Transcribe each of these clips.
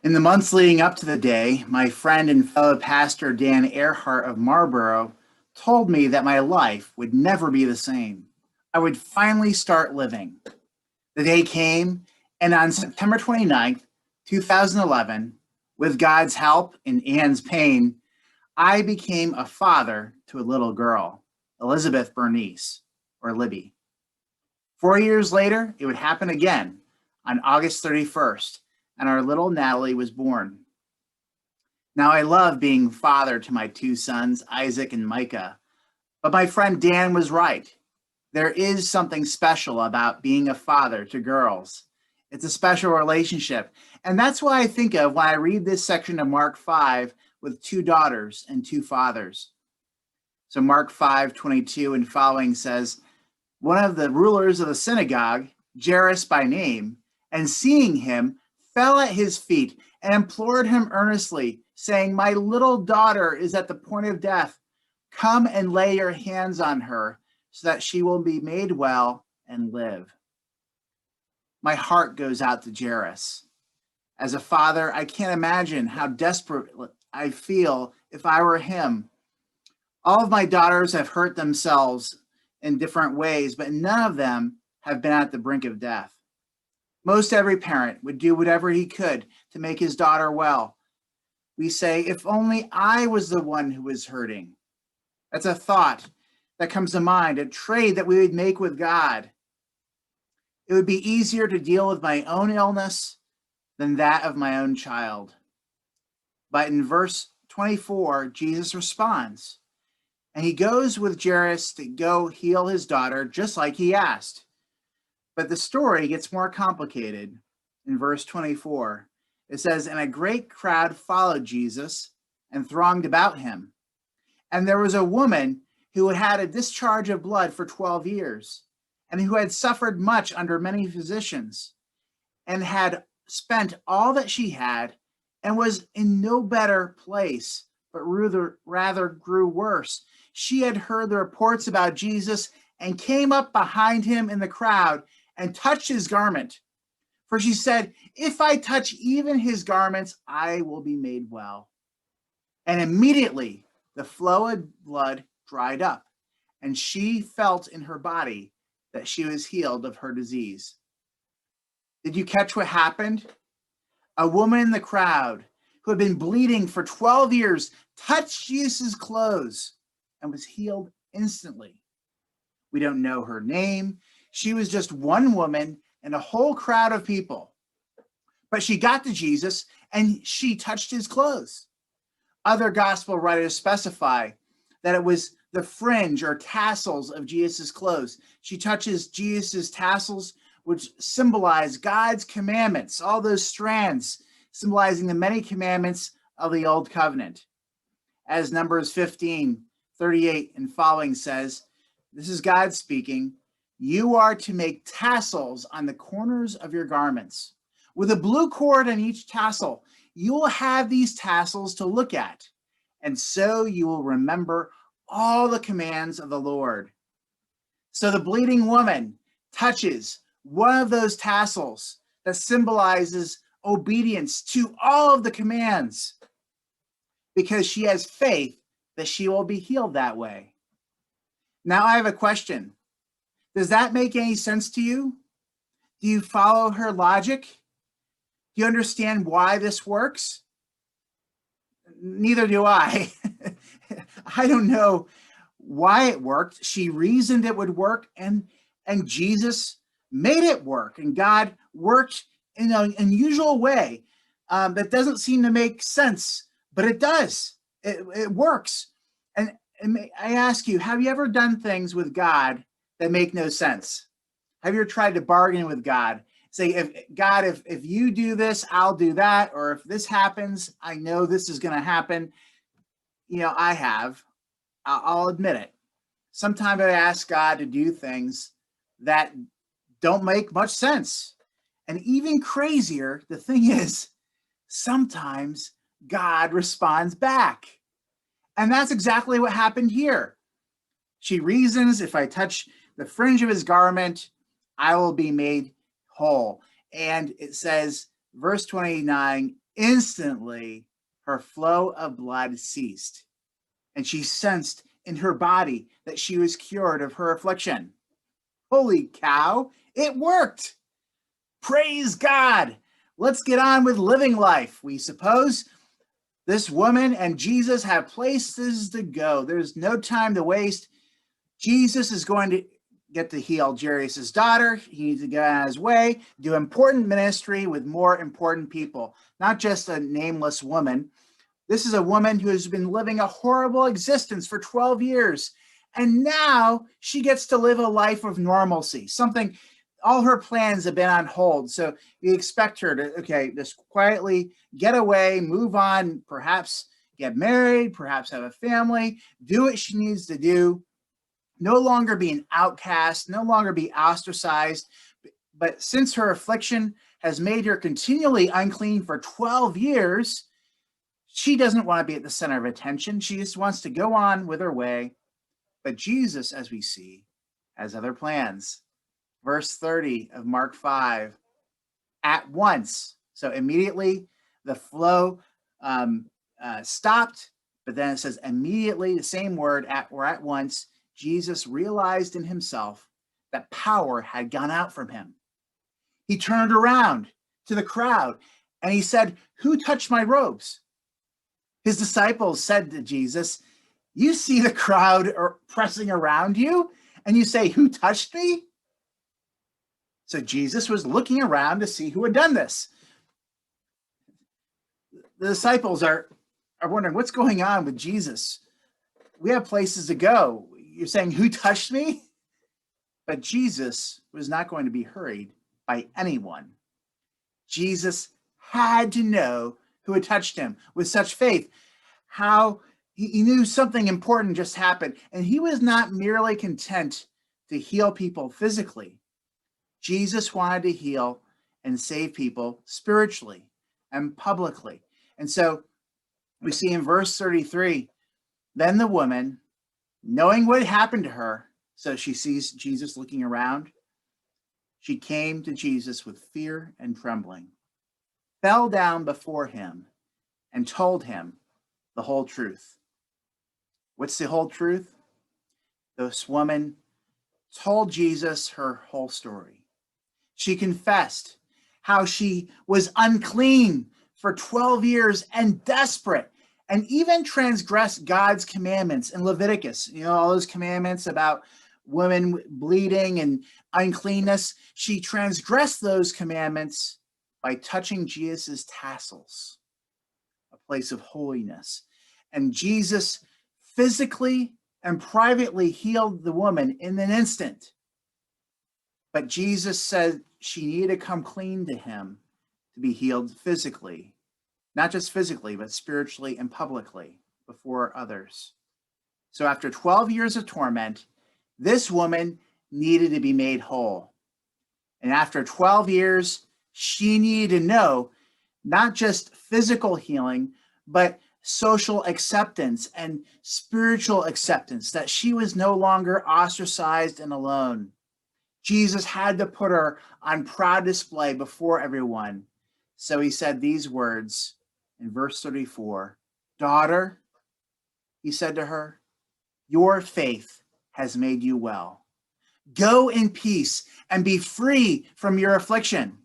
In the months leading up to the day, my friend and fellow pastor Dan Earhart of Marlborough told me that my life would never be the same. I would finally start living. The day came, and on September 29th, 2011, with God's help and Anne's pain, I became a father to a little girl, Elizabeth Bernice, or Libby. 4 years later, it would happen again on August 31st, and our little Natalie was born. Now, I love being father to my two sons, Isaac and Micah, but my friend Dan was right. There is something special about being a father to girls. It's a special relationship. And that's what I think of when I read this section of Mark 5 with two daughters and two fathers. So Mark 5:22 and following says, one of the rulers of the synagogue, Jairus by name, and seeing him, fell at his feet and implored him earnestly, saying, "My little daughter is at the point of death. Come and lay your hands on her, so that she will be made well and live." My heart goes out to Jairus. As a father, I can't imagine how desperate I feel if I were him. All of my daughters have hurt themselves in different ways, but none of them have been at the brink of death. Most every parent would do whatever he could to make his daughter well. We say, if only I was the one who was hurting. That's a thought that comes to mind, a trade that we would make with God. It would be easier to deal with my own illness than that of my own child. But in verse 24, Jesus responds, and he goes with Jairus to go heal his daughter just like he asked. But the story gets more complicated. In verse 24, it says, and a great crowd followed Jesus and thronged about him. And there was a woman who had had a discharge of blood for 12 years, and who had suffered much under many physicians, and had spent all that she had, and was in no better place, but rather grew worse. She had heard the reports about Jesus and came up behind him in the crowd and touched his garment. For she said, if I touch even his garments, I will be made well. And immediately the flow of blood dried up, and she felt in her body that she was healed of her disease. Did you catch what happened? A woman in the crowd who had been bleeding for 12 years touched Jesus' clothes and was healed instantly. We don't know her name. She was just one woman in a whole crowd of people. But she got to Jesus and she touched his clothes. Other gospel writers specify that it was the fringe or tassels of Jesus' clothes. She touches Jesus' tassels, which symbolize God's commandments, all those strands symbolizing the many commandments of the Old Covenant. As Numbers 15:38 and following says, this is God speaking, you are to make tassels on the corners of your garments. With a blue cord on each tassel, you will have these tassels to look at, and so you will remember all the commands of the Lord. So the bleeding woman touches one of those tassels that symbolizes obedience to all of the commands because she has faith that she will be healed that way. Now I have a question. Does that make any sense to you? Do you follow her logic? Do you understand why this works? Neither do I. I don't know why it worked. She reasoned it would work, and Jesus made it work, and God worked in an unusual way that doesn't seem to make sense, but it does. It works. And I ask you, have you ever done things with God that make no sense? Have you ever tried to bargain with God? Say, if you do this, I'll do that. Or if this happens, I know this is going to happen. I have. I'll admit it. Sometimes I ask God to do things that don't make much sense. And even crazier, the thing is, sometimes God responds back. And that's exactly what happened here. She reasons, if I touch the fringe of his garment, I will be made whole. And it says, verse 29, Instantly, her flow of blood ceased, and she sensed in her body that she was cured of her affliction. Holy cow, it worked! Praise God! Let's get on with living life, we suppose. This woman and Jesus have places to go. There's no time to waste. Jesus is going to get to heal Jairus' daughter. He needs to get on his way, do important ministry with more important people, not just a nameless woman. This is a woman who has been living a horrible existence for 12 years. And now she gets to live a life of normalcy, something all her plans have been on hold. So you expect her to, just quietly get away, move on, perhaps get married, perhaps have a family, do what she needs to do, no longer be an outcast, no longer be ostracized. But since her affliction has made her continually unclean for 12 years, she doesn't want to be at the center of attention. She just wants to go on with her way. But Jesus, as we see, has other plans. Verse 30 of Mark 5, at once. So immediately the flow stopped, but then it says immediately, the same word, at once, Jesus realized in himself that power had gone out from him. He turned around to the crowd and he said, "Who touched my robes?" His disciples said to Jesus, "You see the crowd pressing around you and you say, 'Who touched me?'" So Jesus was looking around to see who had done this. The disciples are wondering, what's going on with Jesus? We have places to go. You're saying, "Who touched me?" But Jesus was not going to be hurried by anyone. Jesus had to know who had touched him with such faith. How he knew something important just happened, and he was not merely content to heal people physically. Jesus wanted to heal and save people spiritually and publicly. And so we see in verse 33, then the woman, knowing what had happened to her, so she sees Jesus looking around, she came to Jesus with fear and trembling, fell down before him, and told him the whole truth. What's the whole truth? This woman told Jesus her whole story. She confessed how she was unclean for 12 years and desperate, and even transgressed God's commandments in Leviticus. All those commandments about women bleeding and uncleanness. She transgressed those commandments by touching Jesus' tassels, a place of holiness. And Jesus physically and privately healed the woman in an instant. But Jesus said she needed to come clean to him to be healed physically, not just physically, but spiritually and publicly before others. So after 12 years of torment, this woman needed to be made whole. And after 12 years, she needed to know not just physical healing, but social acceptance and spiritual acceptance, that she was no longer ostracized and alone. Jesus had to put her on proud display before everyone. So he said these words in verse 34, "Daughter," he said to her, "your faith has made you well. Go in peace and be free from your affliction."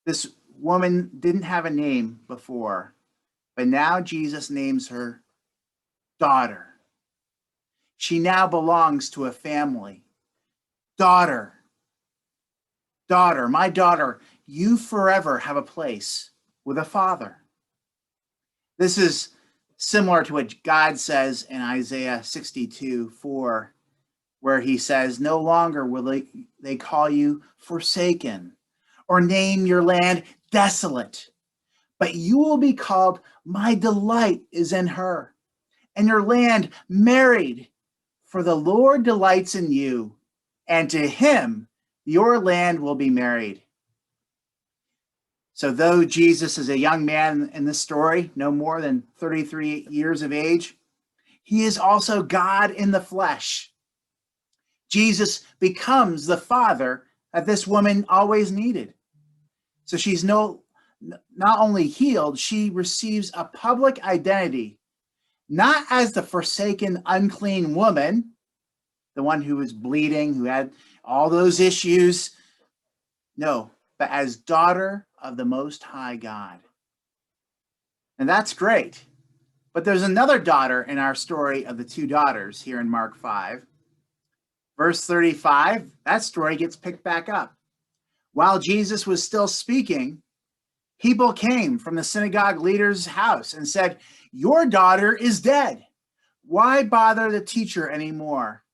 This woman didn't have a name before, but now Jesus names her daughter. She now belongs to a family. Daughter, my daughter, you forever have a place with a father. This is similar to what God says in Isaiah 62:4, where he says, "No longer will they call you forsaken or name your land desolate, but you will be called, my delight is in her, and your land married, for the Lord delights in you, and to him your land will be married." So though Jesus is a young man in this story, no more than 33 years of age, he is also God in the flesh. Jesus becomes the father that this woman always needed. So she's no not only healed, she receives a public identity, not as the forsaken, unclean woman, the one who was bleeding, who had all those issues. No, but as daughter of the Most High God. And that's great. But there's another daughter in our story of the two daughters here in Mark 5. Verse 35, that story gets picked back up. While Jesus was still speaking, people came from the synagogue leader's house and said, "Your daughter is dead. Why bother the teacher anymore?"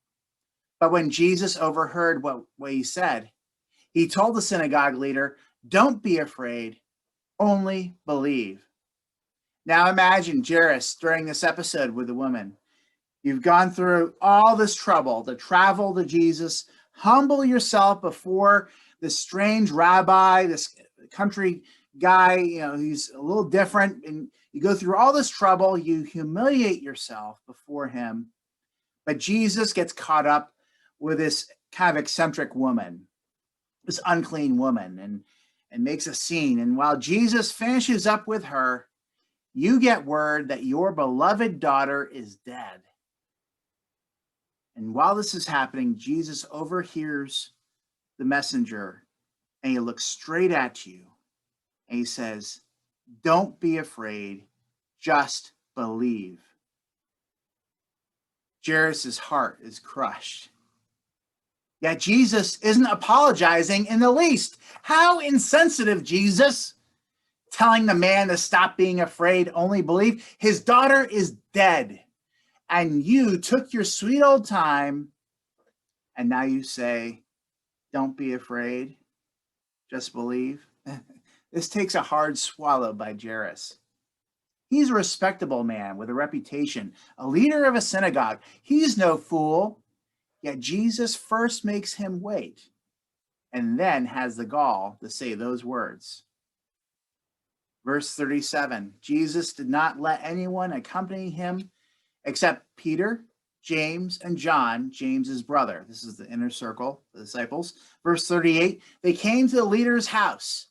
But when Jesus overheard what he said, he told the synagogue leader, "Don't be afraid, only believe." Now imagine Jairus during this episode with the woman. You've gone through all this trouble to travel to Jesus, humble yourself before this strange rabbi, this country guy, he's a little different, and you go through all this trouble, you humiliate yourself before him. But Jesus gets caught up with this kind of eccentric woman, this unclean woman, and makes a scene. And while Jesus finishes up with her, you get word that your beloved daughter is dead. And while this is happening, Jesus overhears the messenger, and he looks straight at you, and he says, "Don't be afraid, just believe." Jairus' heart is crushed. Yet Jesus isn't apologizing in the least. How insensitive, Jesus! Telling the man to stop being afraid, only believe. His daughter is dead. And you took your sweet old time, and now you say, "Don't be afraid, just believe." This takes a hard swallow by Jairus. He's a respectable man with a reputation, a leader of a synagogue. He's no fool. Yet Jesus first makes him wait, and then has the gall to say those words. Verse 37, Jesus did not let anyone accompany him except Peter, James, and John, James's brother. This is the inner circle, the disciples. Verse 38, they came to the leader's house,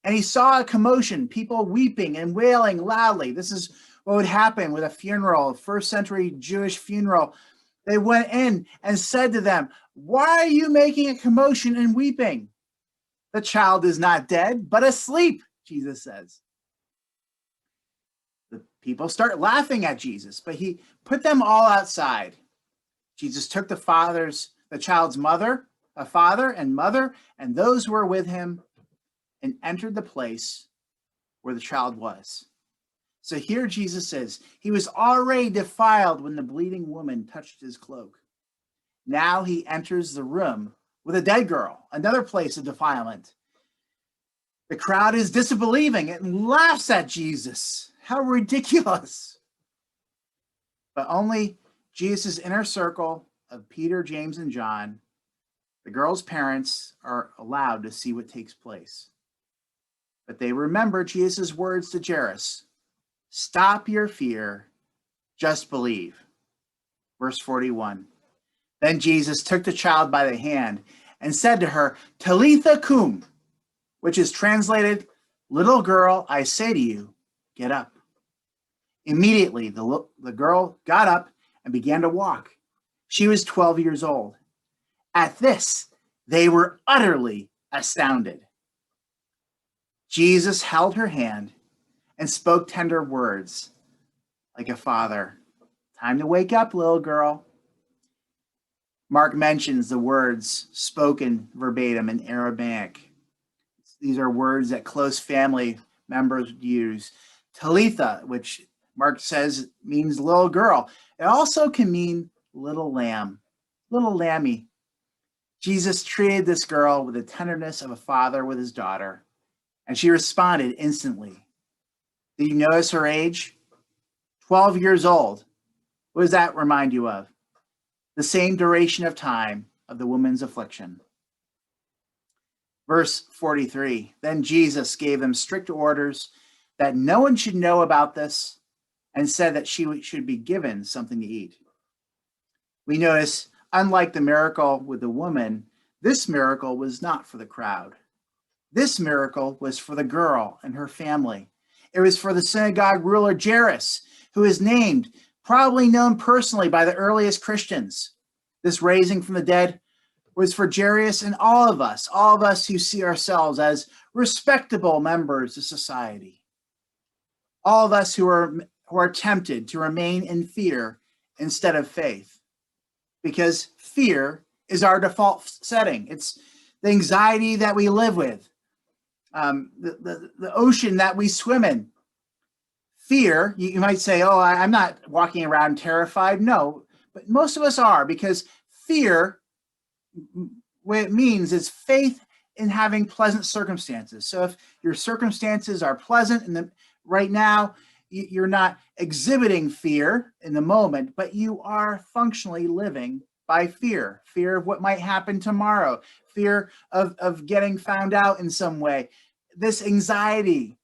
and he saw a commotion, people weeping and wailing loudly. This is what would happen with a funeral, a first century Jewish funeral. They went in and said to them, "Why are you making a commotion and weeping? The child is not dead, but asleep," Jesus says. The people start laughing at Jesus, but he put them all outside. Jesus took the child's mother, a father and mother, and those who were with him, and entered the place where the child was. So here Jesus says, he was already defiled when the bleeding woman touched his cloak. Now he enters the room with a dead girl, another place of defilement. The crowd is disbelieving and laughs at Jesus. How ridiculous. But only Jesus' inner circle of Peter, James, and John, the girl's parents, are allowed to see what takes place. But they remember Jesus' words to Jairus, "Stop your fear, just believe." Verse 41. Then Jesus took the child by the hand and said to her, "Talitha cum," which is translated, "Little girl, I say to you, get up." Immediately, the girl got up and began to walk. She was 12 years old. At this, they were utterly astounded. Jesus held her hand and spoke tender words like a father. "Time to wake up, little girl." Mark mentions the words spoken verbatim in Aramaic. These are words that close family members use. Talitha, which Mark says means little girl. It also can mean little lamb, little lammy. Jesus treated this girl with the tenderness of a father with his daughter, and she responded instantly. Did you notice her age? 12 years old. What does that remind you of? The same duration of time of the woman's affliction. Verse 43, then Jesus gave them strict orders that no one should know about this, and said that she should be given something to eat. We notice, unlike the miracle with the woman, this miracle was not for the crowd. This miracle was for the girl and her family. It was for the synagogue ruler Jairus, who is named, probably known personally by the earliest Christians. This raising from the dead was for Jairus and all of us who see ourselves as respectable members of society. All of us who are tempted to remain in fear instead of faith, because fear is our default setting. It's the anxiety that we live with, the ocean that we swim in. Fear, you might say, oh, I'm not walking around terrified. No, but most of us are, because fear, what it means is faith in having pleasant circumstances. So if your circumstances are pleasant and right now you're not exhibiting fear in the moment, but you are functionally living by fear of what might happen tomorrow, fear of getting found out in some way. This anxiety,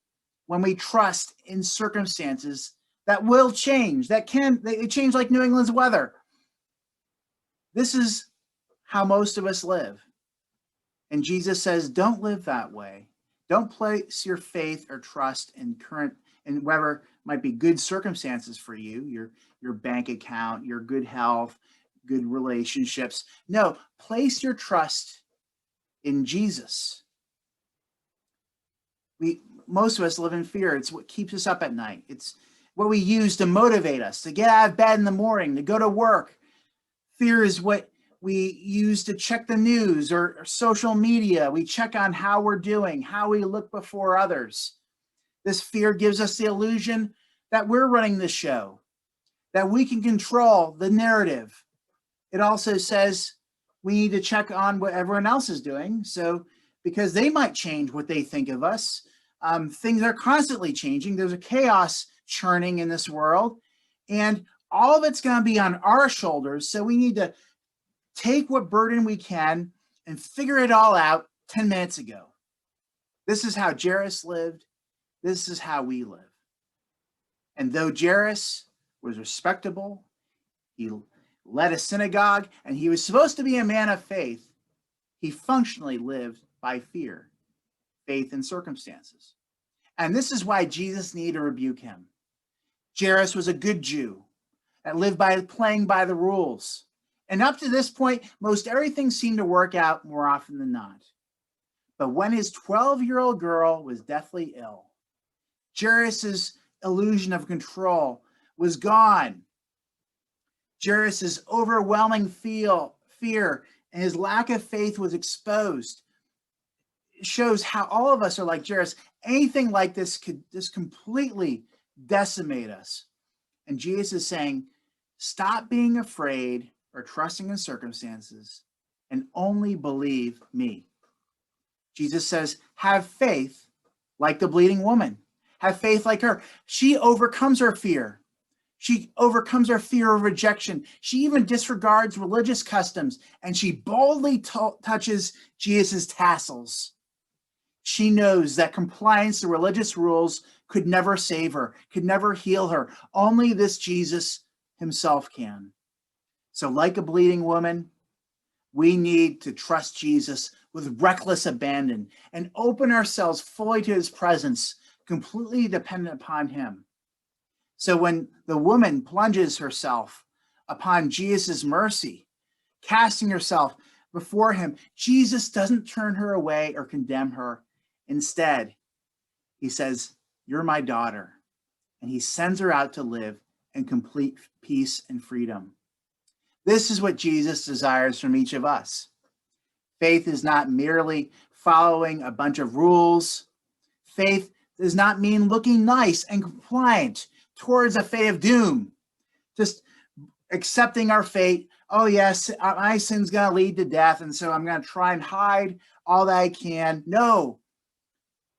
when we trust in circumstances that will change, they change like New England's weather. This is how most of us live. And Jesus says, don't live that way. Don't place your faith or trust in whatever might be good circumstances for you, your bank account, your good health, good relationships. No, place your trust in Jesus. Most of us live in fear. It's what keeps us up at night. It's what we use to motivate us, to get out of bed in the morning, to go to work. Fear is what we use to check the news or social media. We check on how we're doing, how we look before others. This fear gives us the illusion that we're running the show, that we can control the narrative. It also says we need to check on what everyone else is doing, because they might change what they think of us. Things are constantly changing. There's a chaos churning in this world, and all of it's going to be on our shoulders. So we need to take what burden we can and figure it all out 10 minutes ago. This is how Jairus lived. This is how we live. And though Jairus was respectable, he led a synagogue, and he was supposed to be a man of faith, he functionally lived by fear, faith in circumstances. And this is why Jesus needed to rebuke him. Jairus was a good Jew that lived by playing by the rules. And up to this point, most everything seemed to work out more often than not. But when his 12-year-old girl was deathly ill, Jairus' illusion of control was gone. Jairus' overwhelming fear and his lack of faith was exposed. It shows how all of us are like Jairus. Anything like this could just completely decimate us. And Jesus is saying, stop being afraid or trusting in circumstances and only believe me. Jesus says, have faith like the bleeding woman. Have faith like her. She overcomes her fear. She overcomes her fear of rejection. She even disregards religious customs, and she boldly touches Jesus' tassels. She knows that compliance to religious rules could never save her, could never heal her. Only this Jesus himself can. So like a bleeding woman, we need to trust Jesus with reckless abandon and open ourselves fully to his presence, completely dependent upon him. So when the woman plunges herself upon Jesus' mercy, casting herself before him, Jesus doesn't turn her away or condemn her. Instead, he says, you're my daughter. And he sends her out to live in complete peace and freedom. This is what Jesus desires from each of us. Faith is not merely following a bunch of rules. Faith does not mean looking nice and compliant towards a fate of doom. Just accepting our fate. Oh yes, my sin's going to lead to death, and so I'm going to try and hide all that I can. No.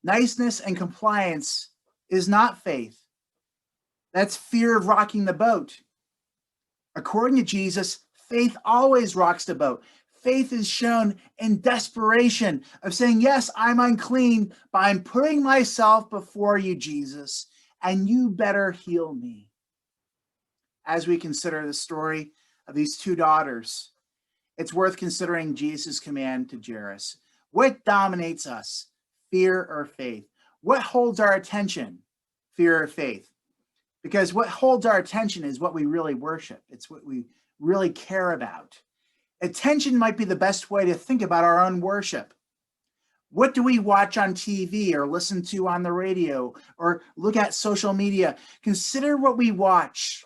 Niceness and compliance is not faith. That's fear of rocking the boat. According to Jesus, faith always rocks the boat. Faith is shown in desperation of saying, yes, I'm unclean, but I'm putting myself before you, Jesus, and you better heal me. As we consider the story of these two daughters, it's worth considering Jesus' command to Jairus. What dominates us, fear or faith? What holds our attention, fear or faith? Because what holds our attention is what we really worship. It's what we really care about. Attention might be the best way to think about our own worship. What do we watch on TV or listen to on the radio or look at social media? Consider what we watch.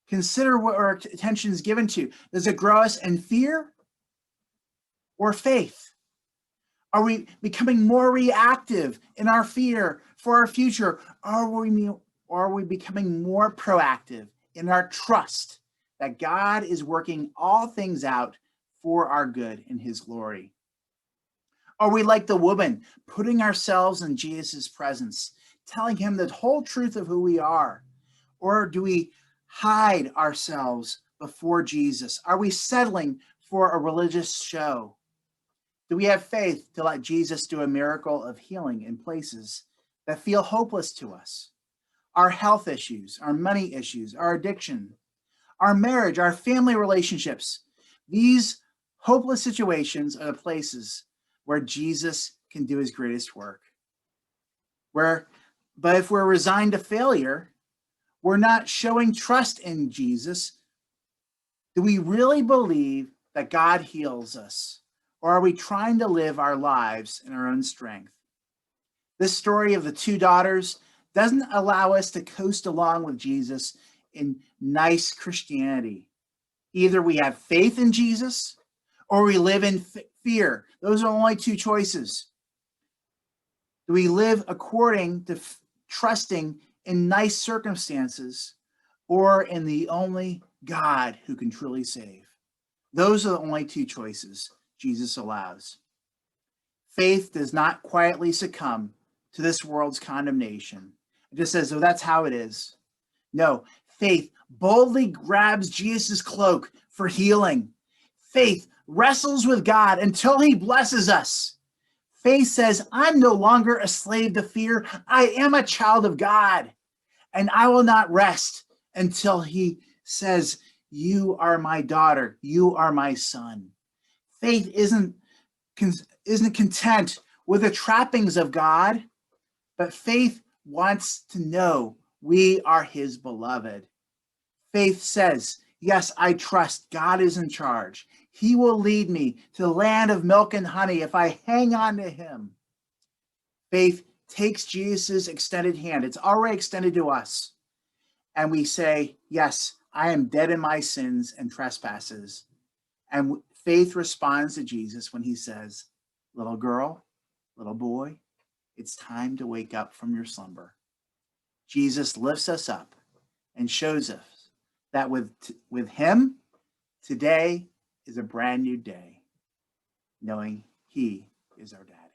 Consider what our attention is given to. Does it grow us in fear or faith? Are we becoming more reactive in our fear for our future? Or are we becoming more proactive in our trust that God is working all things out for our good in his glory? Are we like the woman, putting ourselves in Jesus' presence, telling him the whole truth of who we are? Or do we hide ourselves before Jesus? Are we settling for a religious show? Do we have faith to let Jesus do a miracle of healing in places that feel hopeless to us? Our health issues, our money issues, our addiction, our marriage, our family relationships. These hopeless situations are the places where Jesus can do his greatest work. But if we're resigned to failure, we're not showing trust in Jesus. Do we really believe that God heals us? Or are we trying to live our lives in our own strength? This story of the two daughters doesn't allow us to coast along with Jesus in nice Christianity. Either we have faith in Jesus or we live in fear. Those are only two choices. Do we live according to trusting in nice circumstances or in the only God who can truly save? Those are the only two choices Jesus allows. Faith does not quietly succumb to this world's condemnation. It just says, oh, that's how it is. No, faith boldly grabs Jesus' cloak for healing. Faith wrestles with God until he blesses us. Faith says, I'm no longer a slave to fear. I am a child of God, and I will not rest until he says, you are my daughter. You are my son. Faith isn't content with the trappings of God, but faith wants to know we are his beloved. Faith says, yes, I trust God is in charge. He will lead me to the land of milk and honey if I hang on to him. Faith takes Jesus' extended hand. It's already extended to us. And we say, yes, I am dead in my sins and trespasses. And faith responds to Jesus when he says, little girl, little boy, it's time to wake up from your slumber. Jesus lifts us up and shows us that with him, today is a brand new day, knowing he is our dad.